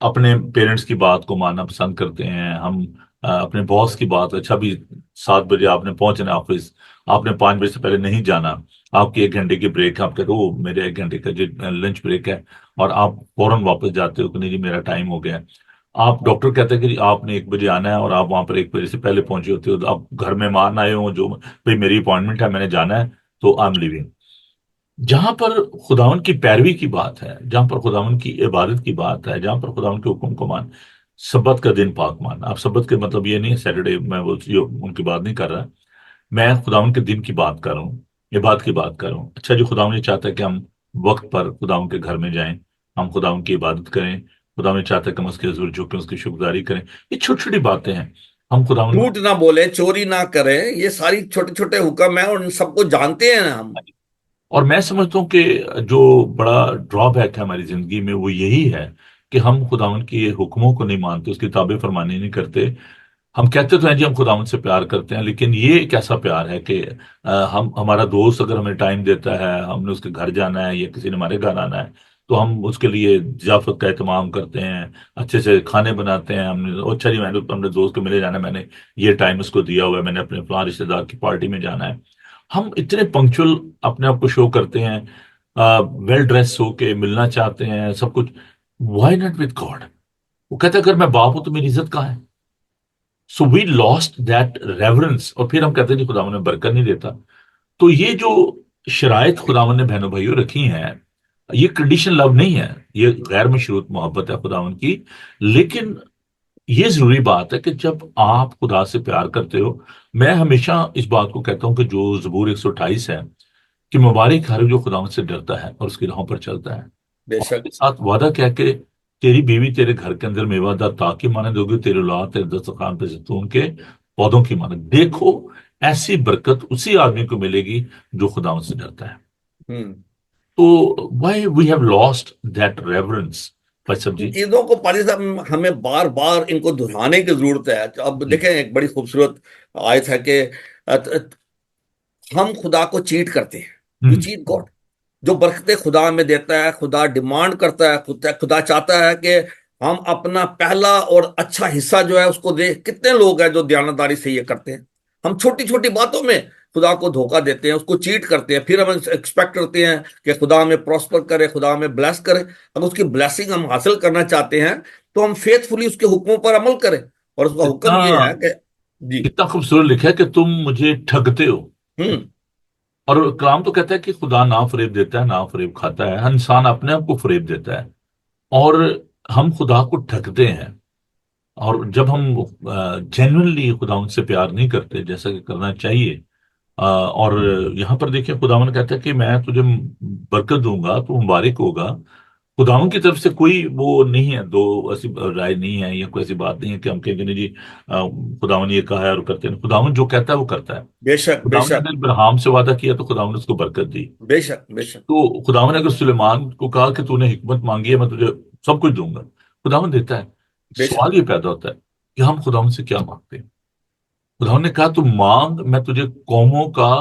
اپنے پیرنٹس کی بات کو ماننا پسند کرتے ہیں ہم، اپنے باس کی بات، اچھا بھی 7 بجے آپ نے پہنچنا ہے آفس، آپ نے 5 بجے سے پہلے نہیں جانا، آپ کی 1 گھنٹے کی بریک ہے، آپ کہتے ہو "او، میرے 1 گھنٹے کا لنچ بریک ہے"، اور آپ فوراً واپس جاتے ہو کہ نہیں جی میرا ٹائم ہو گیا ہے۔ آپ ڈاکٹر کہتے ہیں کہ جی آپ نے 1 بجے آنا ہے، اور آپ وہاں پر 1 بجے سے پہلے پہنچے ہوتے ہو، تو آپ گھر میں مان آئے ہو جو بھائی میری اپوائنٹمنٹ ہے میں نے جانا ہے تو آئی ایم لیونگ۔ جہاں پر خداوند کی پیروی کی بات ہے، جہاں پر خداوند کی عبادت کی بات ہے، جہاں پر خداوند کے حکم کو سبت کا دن پاک ماننا، اب سبت کے مطلب یہ نہیں ہے سیٹرڈے، میں وہ ان کی بات نہیں کر رہا، میں خداوند کے دن کی بات کر رہا ہوں، عبادت کی بات کر رہا ہوں۔ اچھا جی خداوند یہ چاہتا ہے کہ ہم وقت پر خداوند کے گھر میں جائیں، ہم خداوند کی عبادت کریں، خداوند یہ چاہتا ہے کہ ہم اس کے حضور جھکیں، اس کی شکرداری کریں، یہ چھوٹی چھوٹی باتیں ہیں۔ ہم خداوند، جھوٹ نہ بولے، چوری نہ کرے، یہ ساری چھوٹے چھوٹے حکم ہیں اور ان سب کو جانتے ہیں ہم۔ اور میں سمجھتا ہوں کہ جو بڑا ڈرا بیک ہے ہماری زندگی میں وہ یہی ہے کہ ہم خداوند کے حکموں کو نہیں مانتے، اس کی تابع فرمانی نہیں کرتے۔ ہم کہتے تو ہیں جی ہم خداوند سے پیار کرتے ہیں، لیکن یہ ایک ایسا پیار ہے کہ ہمارا دوست اگر ہمیں ٹائم دیتا ہے، ہم نے اس کے گھر جانا ہے یا کسی نے ہمارے گھر آنا ہے، تو ہم اس کے لیے ضیافت کا اہتمام کرتے ہیں، اچھے سے کھانے بناتے ہیں، ہم نے اچھا جی میں نے اپنے دوست کو ملے جانا ہے، میں نے یہ ٹائم اس کو دیا ہوا ہے، میں نے اپنے فلاں رشتے دار کی پارٹی میں جانا ہے۔ ہم اتنے پنکچول اپنے آپ کو شو کرتے ہیں، ویل ڈریس ہو کے ملنا چاہتے ہیں سب کچھ۔ Why not with God? وہ کہتے ہیں اگر میں باپ ہوں تو میری عزت کہاں ہے؟ سو وی لاسٹ دیٹ ریورنس، اور پھر ہم کہتے ہیں جی خداوند نے برکت نہیں دیتا۔ تو یہ جو شرائط خداوند نے بہنوں بھائیوں رکھی ہیں، یہ کنڈیشن لو نہیں ہے، یہ غیر مشروط محبت ہے خداوند کی۔ لیکن یہ ضروری بات ہے کہ جب آپ خدا سے پیار کرتے ہو، میں ہمیشہ اس بات کو کہتا ہوں کہ جو زبور 128 ہے کہ مبارک ہر جو خداوند سے ڈرتا ہے اور اس کی راہوں پر چلتا ہے، بے اور اس شک، کے ساتھ وعدہ کیا کہ تیری بیوی تیرے گھر کے اندر میوہ دار تاکہ مانند ہوگی، تیرے اولاد تیرے دسترخوان پہ زیتون کے پودوں کی مانند۔ دیکھو ایسی برکت اسی آدمی کو ملے گی جو خداوند سے ڈرتا ہے۔ ہوں۔ تو why we have lost that reverence بھائی صاحب ان جی؟ چیزوں کو پالی صاحب ہمیں بار بار ان کو دہرانے کی ضرورت ہے۔ اب جی۔ دیکھیں ایک بڑی خوبصورت آیت ہے کہ ہم خدا کو چیٹ کرتے ہیں، وی ہوں۔ Chat God. جو برکتیں خدا میں دیتا ہے، خدا ڈیمانڈ کرتا ہے، خدا چاہتا ہے کہ ہم اپنا پہلا اور اچھا حصہ جو ہے اس کو دیں۔ کتنے لوگ ہیں جو دیانتداری سے یہ کرتے ہیں؟ ہم چھوٹی چھوٹی باتوں میں خدا کو دھوکہ دیتے ہیں، اس کو چیٹ کرتے ہیں، پھر ہم ایکسپیکٹ کرتے ہیں کہ خدا ہمیں پراسپر کرے، خدا ہمیں بلیس کرے۔ اگر اس کی بلیسنگ ہم حاصل کرنا چاہتے ہیں تو ہم فیتھ فلی اس کے حکموں پر عمل کریں، اور اس کا کتنا حکم یہ ہے کہ جی۔ کتنا خوبصورت لکھا ہے کہ تم مجھے ٹھگتے ہو۔ ہوں۔ اور کلام تو کہتا ہے کہ خدا نہ فریب دیتا ہے نہ فریب کھاتا ہے، انسان اپنے آپ کو فریب دیتا ہے، اور ہم خدا کو ٹھگتے ہیں۔ اور جب ہم جینوئنلی خدا ان سے پیار نہیں کرتے جیسا کہ کرنا چاہیے، اور یہاں پر دیکھیں خداوند کہتا ہے کہ میں تجھے برکت دوں گا تو مبارک ہوگا۔ خداوند کی طرف سے کوئی وہ نہیں ہے، دو ایسی رائے نہیں ہے یا کوئی ایسی بات نہیں ہے کہ ہم کہیں گے نہیں جی خداوند یہ کہا ہے اور کرتے ہیں۔ خداوند جو کہتا ہے وہ کرتا ہے۔ بے شک، بے خداوند نے شک، اگر ابراہیم سے وعدہ کیا تو خداوند نے اس کو برکت دی۔ بے شک، بے شک، تو خداوند نے اگر سلیمان کو کہا کہ تو نے حکمت مانگی ہے میں تجھے سب کچھ دوں گا، خداوند دیتا ہے۔ بے شک، سوال یہ پیدا ہوتا ہے کہ ہم خداوند سے کیا مانگتے ہیں؟ خداوند نے کہا تو مانگ، میں تجھے قوموں کا،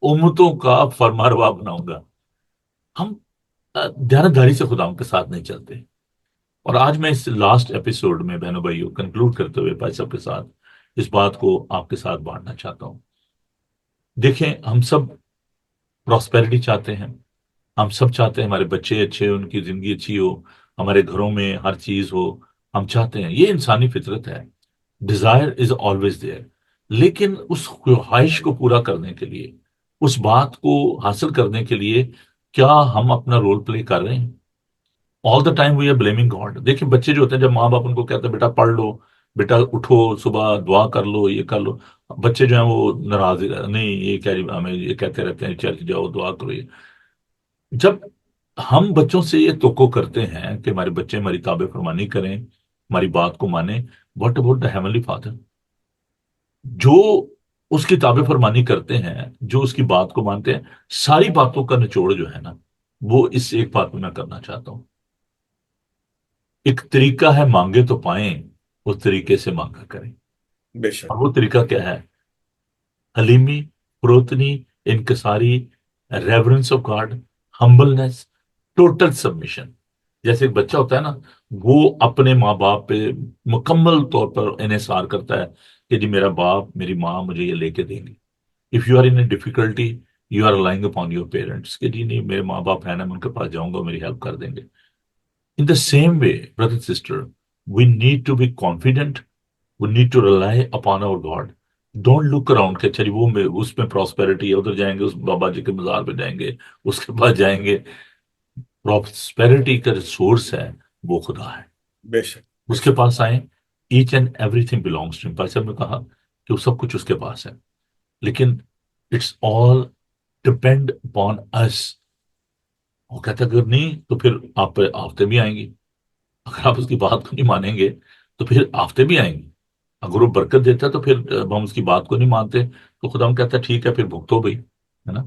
امتوں کا فرمانروا بناؤں گا۔ ہم دیانتداری سے خداوند کے ساتھ نہیں چلتے۔ اور آج میں اس لاسٹ ایپیسوڈ میں بہنوں بھائیوں کنکلوڈ کرتے ہوئے بھائی صاحب کے ساتھ اس بات کو آپ کے ساتھ بانٹنا چاہتا ہوں۔ دیکھیں ہم سب پراسپیرٹی چاہتے ہیں، ہم سب چاہتے ہیں ہمارے بچے اچھے، ان کی زندگی اچھی ہو، ہمارے گھروں میں ہر چیز ہو، ہم چاہتے ہیں، یہ انسانی فطرت ہے۔ Desire is always there. لیکن اس خواہش کو پورا کرنے کے لیے، اس بات کو حاصل کرنے کے لیے، کیا ہم اپنا رول پلے کر رہے ہیں؟ All the time we are blaming God. دیکھیں بچے جو ہوتے ہیں جب ماں باپ ان کو کہتے ہیں بیٹا پڑھ لو، بیٹا اٹھو صبح دعا کر لو، یہ کر لو، بچے جو ہیں وہ ناراض نہیں، یہ کہہ رہی ہمیں یہ کہتے رہتے ہیں چرچ جاؤ دعا کرو۔ یہ جب ہم بچوں سے یہ توقع کرتے ہیں کہ ہمارے بچے ہماری تابع فرمانی کریں، ہماری بات کو مانیں، what about the heavenly father جو اس کی تابع فرمانی کرتے ہیں، جو اس کی بات کو مانتے ہیں؟ ساری باتوں کا نچوڑ جو ہے نا، وہ اس ایک بات میں کرنا چاہتا ہوں۔ ایک طریقہ ہے مانگے تو پائیں، اس طریقے سے مانگا کریں۔ بے شک، اور وہ طریقہ کیا ہے؟ حلیمی، فروتنی، انکساری، reverence of God, humbleness, total submission. جیسے ایک بچہ ہوتا ہے نا، وہ اپنے ماں باپ پہ مکمل طور پر انحصار کرتا ہے کہ جی میرا باپ میری ماں مجھے یہ لے کے دیں گے. If you are in difficulty, you are relying upon your parents کہ جی نہیں میرے ماں باپ ہے نا، میں ان کے پاس جاؤں گا میری ہیلپ کر دیں گے. In the same way brother sister, we need to be confident, we need to rely upon our God. Don't look around کہ اچھا جی اس میں پراسپیرٹی ہے، ادھر جائیں گے اس بابا جی کے مزار پہ جائیں گے، اس کے بعد جائیں گے. پراسپیرٹی کا جو سورس ہے وہ خدا ہے. بے شک بے اس کے شک. پاس آئیں. Each and everything belongs to him. بھائی صاحب نے کہا کہ وہ سب کچھ اس کے پاس ہے، لیکن اٹس آل ڈپینڈ اپون اس. وہ کہتا ہے اگر نہیں تو پھر آپ پہ آفتے بھی آئیں گی. اگر آپ اس کی بات کو نہیں مانیں گے تو پھر آفتے بھی آئیں گے. اگر وہ برکت دیتا ہے تو پھر ہم اس کی بات کو نہیں مانتے تو خدا ہم کہتا ہے ٹھیک ہے پھر بھگتو بھائی، ہے نا.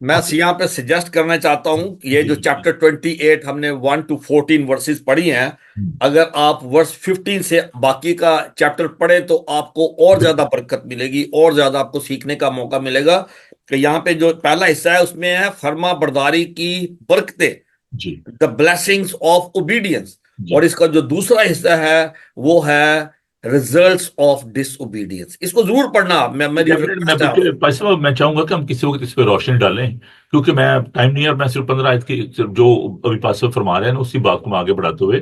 میں اور یہاں پہ سجیسٹ کرنا چاہتا ہوں کہ یہ جی جو جی. چیپٹر 28 ہم نے 1 to 14 ورسز پڑھی ہیں، اگر آپ ورس 15 سے باقی کا چیپٹر پڑھیں تو آپ کو اور زیادہ برکت ملے گی، اور زیادہ آپ کو سیکھنے کا موقع ملے گا. کہ یہاں پہ جو پہلا حصہ ہے اس میں ہے فرما برداری کی برکتیں، جی دا بلیسنگس آف اوبیڈینس. اور جی. اس کا جو دوسرا حصہ ہے وہ ہے ریزلٹس آف ڈس اوبیڈینس. اس کو ضرور پڑھنا، میں ریفر ڈیفینیٹ میں کرنا چاہ رہا بلکہ ہوں. بھائی صاحب میں چاہوں گا کہ ہم کسی وقت اس پہ روشنی ڈالیں، کیونکہ میں ٹائم نہیں ہے اور میں صرف 15 آیت کی صرف جو ابھی پاس فرما رہے ہیں نا اسی بات کو میں آگے بڑھاتے ہوئے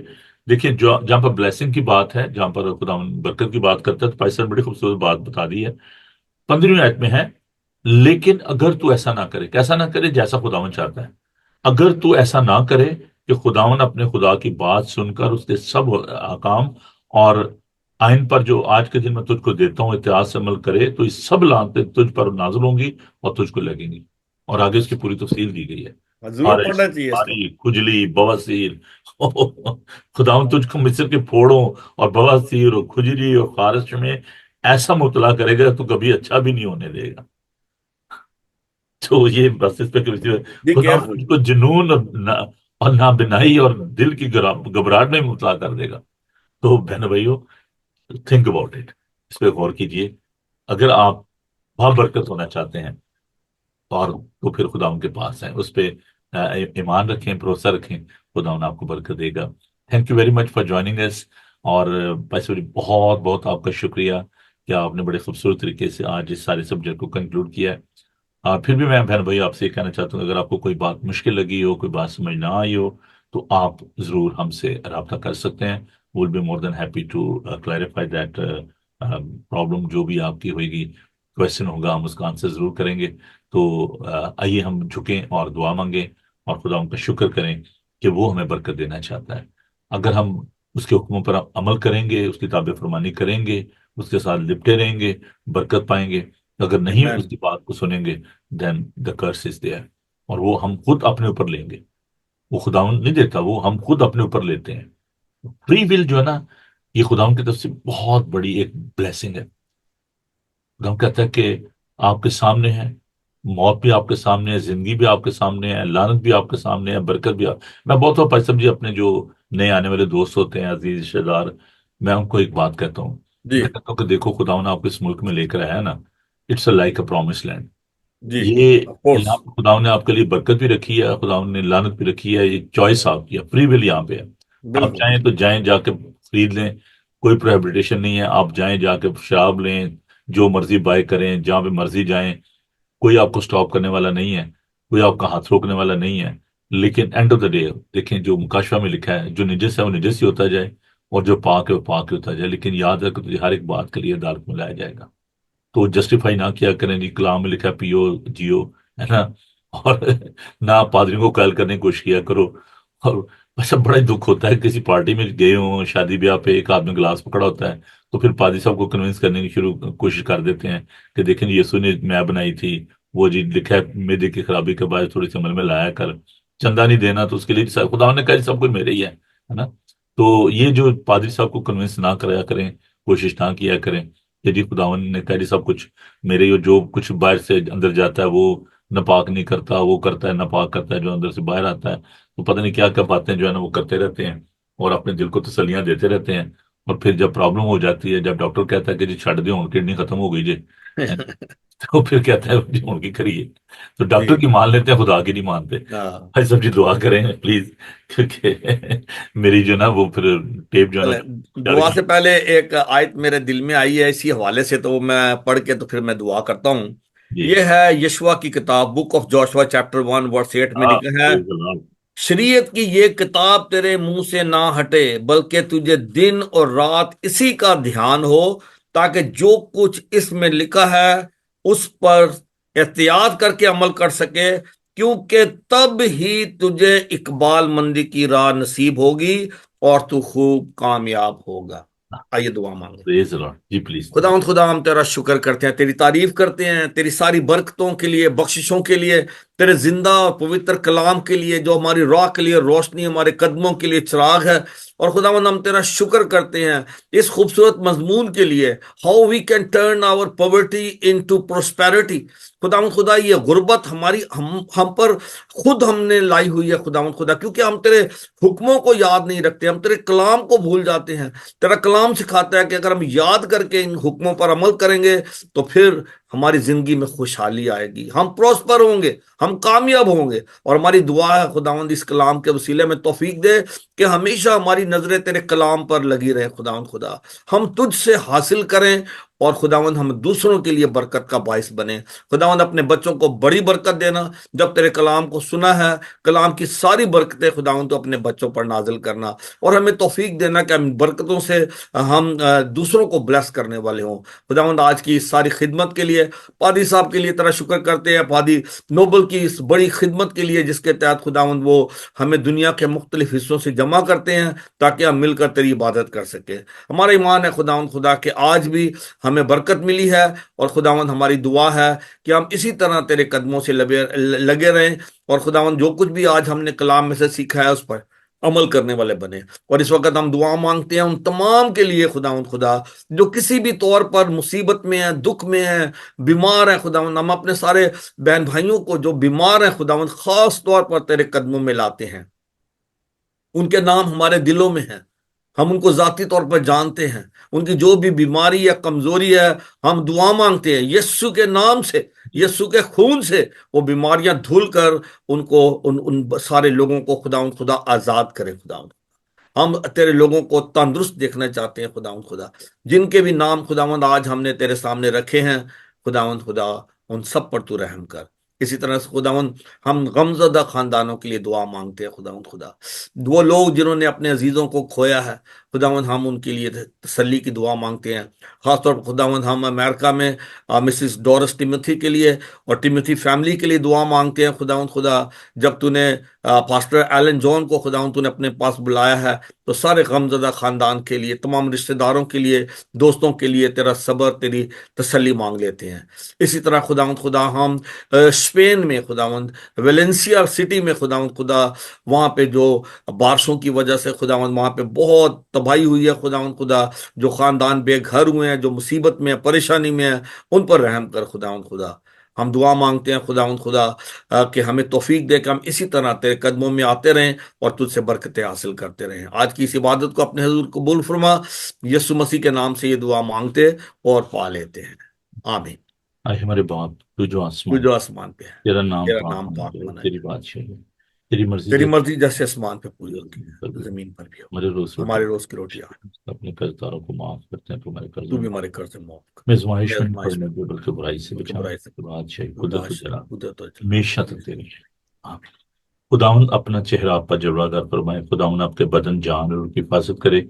دیکھیں جو جہاں پر بلیسنگ کی بات ہے، جہاں پر خدا برکت کی بات کرتا ہے تو بھائی صاحب نے بڑی خوبصورت بات بتا دی ہے. 15ویں آیت میں ہے لیکن اگر تو ایسا نہ کرے، کیسا نہ کرے جیسا خداون چاہتا ہے. اگر تو ایسا نہ کرے کہ خداون اپنے خدا کی بات سن کر اس کے سب احکام اور آئین پر جو آج کے دن میں تجھ کو دیتا ہوں اتحاد سے عمل کرے تو یہ سب لعنتیں تجھ پر نازل ہوں گی اور تجھ کو لگیں گی. اور آگے اس کی پوری تفصیل دی گئی ہے. ضرور خارش، پڑھنا چاہیے اس کو. بیماری، کھجلی، بواسیر. خداون تجھ کو مصر کے پھوڑوں اور بواسیر اور کھجلی اور خارش میں ایسا مبتلا کرے گا تو کبھی اچھا بھی نہیں ہونے دے گا. تو یہ بس اس پہ بی خدا کیئرفل. اس کو جنون اور نابینائی اور دل کی گھبراہٹ میں مبتلا کر دے گا. تو بہن بھائیو، تھنک اباؤٹ اٹ، اس پہ غور کیجئے. اگر آپ بہت برکت ہونا چاہتے ہیں اور تو پھر خدا ان کے پاس ہے، اس پہ ایمان رکھیں، بھروسہ رکھیں، خدا ان آپ کو برکت دے گا. Thank you very much for joining us. اور بھائی صاحب بہت بہت آپ کا شکریہ کہ آپ نے بڑے خوبصورت طریقے سے آج اس سارے سبجیکٹ کو کنکلوڈ کیا ہے. پھر بھی میں بہن بھائی آپ سے یہ کہنا چاہتا ہوں اگر آپ کو کوئی بات مشکل لگی ہو، کوئی بات سمجھ نہ آئی ہو تو آپ ضرور ہم سے رابطہ کر سکتے ہیں. Will be more than happy to clarify that problem جو بھی آپ کی ہوئے گی، کوشچن ہوگا ہم اس کا آنسر ضرور کریں گے. تو آئیے ہم جھکیں اور دعا مانگیں اور خدا ان کا شکر کریں کہ وہ ہمیں برکت دینا چاہتا ہے. اگر ہم اس کے حکموں پر عمل کریں گے، اس کی تابع فرمانی کریں گے، اس کے ساتھ لپٹے رہیں گے، برکت پائیں گے. اگر نہیں اس Amen. کی بات کو سنیں گے دین دا کرس از دیئر. اور وہ ہم خود اپنے اوپر لیں گے. وہ خداوند نہیں دیتا، وہ ہم خود اپنے اوپر لیتے ہیں. فری ول جو ہے نا، یہ خداوند کی طرف سے بہت بڑی ایک بلیسنگ ہے. خداوند کہتا ہے کہ آپ کے سامنے ہے، موت بھی آپ کے سامنے ہے، زندگی بھی آپ کے سامنے ہے، لعنت بھی آپ کے سامنے ہے، برکت بھی میں بہت بار بھائی صاحب جی اپنے جو نئے آنے والے دوست ہوتے ہیں، عزیز رشتے دار، میں ان کو ایک بات کہتا ہوں. جی میں کہتا ہوں کہ دیکھو خداوند آپ کو اس ملک میں لے کر آیا ہے نا، it's a like a promise land. جی. یہ آف کورس. یہاں پہ خداوند نے آپ کے لیے برکت بھی رکھی ہے، خداوند نے لعنت بھی رکھی ہے. یہ چوائس آپ کی ہے، فری ول یہاں پہ ہے. آپ بالکل. چاہیں تو جائیں جا کے خرید لیں، کوئی پروہیبیٹیشن نہیں ہے. آپ جائیں جا کے شراب لیں، جو مرضی بائی کریں، جہاں پہ مرضی جائیں، کوئی آپ کو سٹاپ کرنے والا نہیں ہے، کوئی آپ کا ہاتھ روکنے والا نہیں ہے. لیکن اینڈ آف دا ڈے دیکھیں جو مکاشفہ میں لکھا ہے، جو نجس ہے وہ نجس ہی ہوتا جائے اور جو پاک ہے وہ پاک ہی ہوتا جائے. لیکن یاد رکھو تجھے ہر ایک بات کے لیے عدالت میں لایا جائے گا. تو جسٹیفائی نہ کیا کریں جی کلام میں لکھا ہے پیو جیو، ہے نا. اور نہ پادریوں کو قائل کرنے کی کوشش کیا کرو. اور ایسا بڑا ہی دکھ ہوتا ہے کسی پارٹی میں گئے ہوں، شادی بیاہ پہ ایک آدمی گلاس پکڑا ہوتا ہے تو پھر پادری صاحب کو کنونس کرنے کی کوشش کر دیتے ہیں کہ دیکھیں جی یسوع نے میں بنائی تھی، وہ جی لکھا ہے میدے کی خرابی کے بعد تھوڑی سی عمل میں لایا کر، چندہ نہیں دینا تو اس کے لیے خدا نے کہا جی سب کچھ میرے ہی ہے نا. تو یہ جو پادری صاحب کو کنونس نہ کرایا کریں، کوشش نہ کیا کریں کہ جی خداون نے کہا جی سب کچھ میرے ہی، جو کچھ باہر سے اندر جاتا ہے وہ ناپاک نہیں کرتا، وہ کرتا ہے ناپاک کرتا ہے جو اندر سے باہر آتا ہے. تو پتہ نہیں کیا کیا باتیں جو ہے نا وہ کرتے رہتے ہیں اور اپنے دل کو تسلیاں دیتے رہتے ہیں. اور پھر جب پرابلم ہو جاتی ہے، جب ڈاکٹر کہتا ہے کہ جی چھڈ دو کڈنی ختم ہو گئی جی، تو پھر کہتا ہے جو ان کی کریے، تو ڈاکٹر جی کی مان لیتے ہیں، خدا کی نہیں مانتے۔ ہاں بھائی صاحب جی دعا کریں پلیز، کیونکہ میری جو نا وہ پھر ٹیپ جو ہے نا چلیں، چڑھ دعا گئی۔ سے پہلے ایک آیت میرے دل میں آئی ہے اسی حوالے سے، تو وہ میں پڑھ کے تو پھر میں دعا کرتا ہوں۔ جی یہ ہے یشوا کی کتاب، بک آف جوشوا چیپٹر 1 ورس 8 میں لکھا ہے، praise the Lord۔ شریعت کی یہ کتاب تیرے منہ سے نہ ہٹے، بلکہ تجھے دن اور رات اسی کا دھیان ہو، تاکہ جو کچھ اس میں لکھا ہے اس پر احتیاط کر کے عمل کر سکے، کیونکہ تب ہی تجھے اقبال مندی کی راہ نصیب ہوگی اور تو خوب کامیاب ہوگا۔ آئیے دعا مانگیں۔ praise the Lord۔ جی پلیز پلیز۔ خدا ہم تیرا شکر کرتے ہیں، تیری تعریف کرتے ہیں، تیری ساری برکتوں کے لیے، بخششوں کے لیے، تیرے زندہ اور پوتر کلام کے لیے جو ہماری راہ کے لیے روشنی، ہمارے قدموں کے لیے چراغ ہے۔ اور خداوند ہم تیرا شکر کرتے ہیں اس خوبصورت مضمون کے لیے، how we can turn our poverty into prosperity. خداوند خدا، یہ غربت ہماری ہم پر خود ہم نے لائی ہوئی ہے خداوند خدا، کیونکہ ہم تیرے حکموں کو یاد نہیں رکھتے، ہم تیرے کلام کو بھول جاتے ہیں۔ تیرا کلام سکھاتا ہے کہ اگر ہم یاد کر کے ان حکموں پر عمل کریں گے تو پھر ہماری زندگی میں خوشحالی آئے گی، ہم پروسپر ہوں گے، ہم کامیاب ہوں گے۔ اور ہماری دعا ہے خداوند اس کلام کے وسیلے میں توفیق دے کہ ہمیشہ ہماری نظریں تیرے کلام پر لگی رہیں خداوند خدا، ہم تجھ سے حاصل کریں، اور خداوند ہم دوسروں کے لیے برکت کا باعث بنیں۔ خداوند اپنے بچوں کو بڑی برکت دینا، جب تیرے کلام کو سنا ہے، کلام کی ساری برکتیں خداوند تو اپنے بچوں پر نازل کرنا، اور ہمیں توفیق دینا کہ ہم برکتوں سے ہم دوسروں کو بلیس کرنے والے ہوں۔ خداوند آج کی اس ساری خدمت کے لیے، پادری صاحب کے لیے تیرا شکر کرتے ہیں، پادری نوبل کی اس بڑی خدمت کے لیے جس کے تحت خداوند وہ ہمیں دنیا کے مختلف حصوں سے جمع کرتے ہیں تاکہ ہم مل کر تیری عبادت کر سکیں۔ ہمارا ایمان ہے خداوند خدا کہ آج بھی ہمیں برکت ملی ہے، اور خداوند ہماری دعا ہے کہ ہم اسی طرح تیرے قدموں سے لگے رہیں، اور خداوند جو کچھ بھی آج ہم نے کلام میں سے سیکھا ہے اس پر عمل کرنے والے بنے۔ اور اس وقت ہم دعا مانگتے ہیں ان تمام کے لیے خداوند خدا جو کسی بھی طور پر مصیبت میں ہیں، دکھ میں ہیں، بیمار ہیں خداوند۔ ہم اپنے سارے بہن بھائیوں کو جو بیمار ہیں خداوند خاص طور پر تیرے قدموں میں لاتے ہیں، ان کے نام ہمارے دلوں میں ہیں، ہم ان کو ذاتی طور پر جانتے ہیں، ان کی جو بھی بیماری یا کمزوری ہے ہم دعا مانگتے ہیں یسوع کے نام سے، یسوع کے خون سے وہ بیماریاں دھل کر ان سارے لوگوں کو خداوند خدا آزاد کرے۔ خداوند ہم تیرے لوگوں کو تندرست دیکھنا چاہتے ہیں خداوند خدا، جن کے بھی نام خداوند آج ہم نے تیرے سامنے رکھے ہیں، خداوند خدا ان سب پر تو رحم کر۔ اسی طرح سے خداوند ہم غمزدہ خاندانوں کے لیے دعا مانگتے ہیں خداوند خدا، وہ لوگ جنہوں نے اپنے عزیزوں کو کھویا ہے خداوند ہم ان کے لیے تسلی کی دعا مانگتے ہیں۔ خاص طور پر خداوند ہم امریکہ میں مسز ڈورس ٹیموتھی کے لیے اور ٹیموتھی فیملی کے لیے دعا مانگتے ہیں خداوند خدا، جب تو نے پاسٹر ایلن جون کو خداوند تو نے اپنے پاس بلایا ہے تو سارے غمزدہ خاندان کے لیے، تمام رشتہ داروں کے لیے، دوستوں کے لیے تیرا صبر، تیری تسلی مانگ لیتے ہیں۔ اسی طرح خداوند خدا ہم اسپین میں خداوند ویلنسیا سٹی میں خداوند خدا وہاں پہ جو بارشوں کی وجہ سے خداوند وہاں پہ بہت تباہی ہوئی ہے خداوند خدا، جو خاندان بے گھر ہوئے ہیں، جو مصیبت میں ہیں، پریشانی میں ہیں، ان پر رحم کر خداوند خدا۔ ہم دعا مانگتے ہیں خداوند خدا کہ ہمیں توفیق دے کہ ہم اسی طرح تیرے قدموں میں آتے رہیں اور تجھ سے برکتیں حاصل کرتے رہیں۔ آج کی اس عبادت کو اپنے حضور قبول فرما، یسوع مسیح کے نام سے یہ دعا مانگتے اور پا لیتے ہیں، آمین۔ آئے ہمارے باپ تو جو تو آسمان، جو آسمان پہ ہے، تیرا نام تیرا پاک نام ہونا پاک چاہیے، بنا تیری جائے، بادشاہی، تیری مرضی تیری جیسے مرضی جیسے آسمان پہ پوری ہوتی پر ہے بھی۔ زمین پر بھی ہو۔ ہمارے روز روٹی ہمارے روز کی روٹی آج اپنے قرض داروں کو معاف کرتے ہیں تو ہمارے تو قرضوں بھی میں ہمارے قرض معاف کر، میں آزمائش میں نہیں آزمائش پڑنے میں دے بلکہ برائی سے بلکہ بچانا، برائی سے بادشاہی قدرت و بادشاہ جلال قدرت اور ہمیشہ جلال تک تیری ہے۔ آمین۔ خداوند اپنا چہرہ آپ پر جلوہ گر فرمائے، خداوند آپ کے بدن جان اور ان کی حفاظت کرے،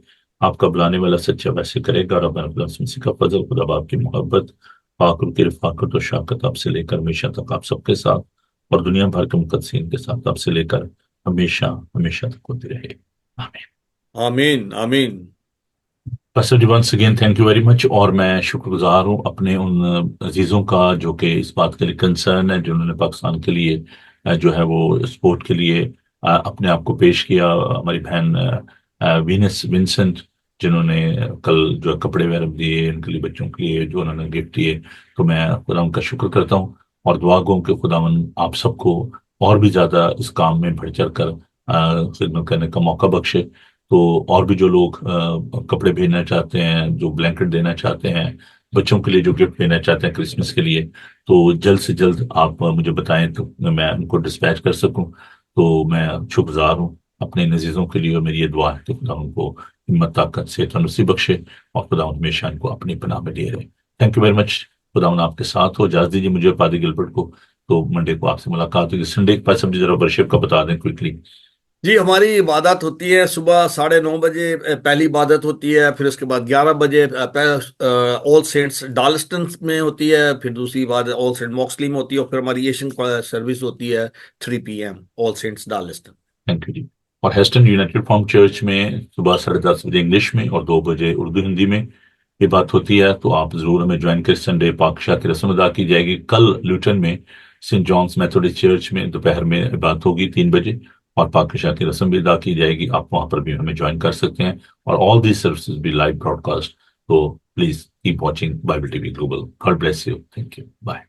آپ کا بلانے والا سچا ویسے کرے گا، اور اپنے مسیح کا فضل، خدا باپ کی محبت، پاک کی رفاقت و شاکت آپ سے لے کر ہمیشہ تک آپ سب کے ساتھ اور دنیا بھر کے مقدسین کے ساتھ آپ سے لے کر ہمیشہ ہمیشہ تک ہوتی رہے۔ آمین۔ آمین آمین۔ Pastor ji once again thank you very much, اور میں شکر گزار ہوں اپنے ان عزیزوں کا جو کہ اس بات کے لیے کنسرن ہے، جنہوں نے پاکستان کے لیے جو ہے وہ سپورٹ کے لیے اپنے آپ کو پیش کیا۔ ہماری بہن وینس ونسنٹ جنہوں نے کل جو کپڑے وغیرہ دیے ان کے لیے، بچوں کے لیے جو انہوں نے گفٹ دیے، تو میں خدا ان کا شکر کرتا ہوں اور دعا گوں کہ خداوند آپ سب کو اور بھی زیادہ اس کام میں بڑھ چڑھ کر خدمت کرنے کا موقع بخشے۔ تو اور بھی جو لوگ کپڑے بھیجنا چاہتے ہیں، جو بلینکٹ دینا چاہتے ہیں، بچوں کے لیے جو گفٹ لینا چاہتے ہیں کرسمس کے لیے، تو جلد سے جلد آپ مجھے بتائیں تو میں ان کو ڈسپیچ کر سکوں. تو میں شکر گزار ہوں اپنے عزیزوں کے لیے، اور میری یہ دعا ہے کہ خدا ان کو ہمت، طاقت سے تندرستی بخشے، اور خدا ہمیشہ ان کو اپنی پناہ میں لیے رہے. تھینک یو ویری مچ. خدا آپ کے ساتھ ہو. اجازت دیجیے مجھے پادری گلبرٹ کو، تو منڈے کو آپ سے ملاقات ہوگی. سنڈے کے پاس مجھے ذرا ورشپ کا بتا دیں کوئکلی. جی، ہماری عبادت ہوتی ہے صبح 9:30 بجے، پہلی عبادت ہوتی ہے، پھر اس کے بعد 11 بجے آل سینٹس ڈالسٹن میں ہوتی ہے، پھر دوسری عبادت آل سینٹ موکسلی میں ہوتی ہے، اور پھر ہماری ایشین سروس ہوتی ہے 3 PM All Saints Dalston. Thank you جی. اور ہیسٹن یونائٹڈ فارم چرچ میں صبح 10:30 بجے انگلش میں اور 2 بجے اردو ہندی میں یہ بات ہوتی ہے. تو آپ ضرور ہمیں جوائن کریں. سنڈے پاک شاہ کی رسم ادا کی جائے گی. کل لیوٹن میں سینٹ جانس میتھوڈسٹ چرچ میں دوپہر میں بات ہوگی 3 بجے، اور پاک شاہ کی رسم بھی ادا کی جائے گی. آپ وہاں پر بھی ہمیں جوائن کر سکتے ہیں، اور آل دیز سروسز بھی لائیو براڈ کاسٹ. تو please keep watching Bible T V Global. God bless you. Thank you. Bye.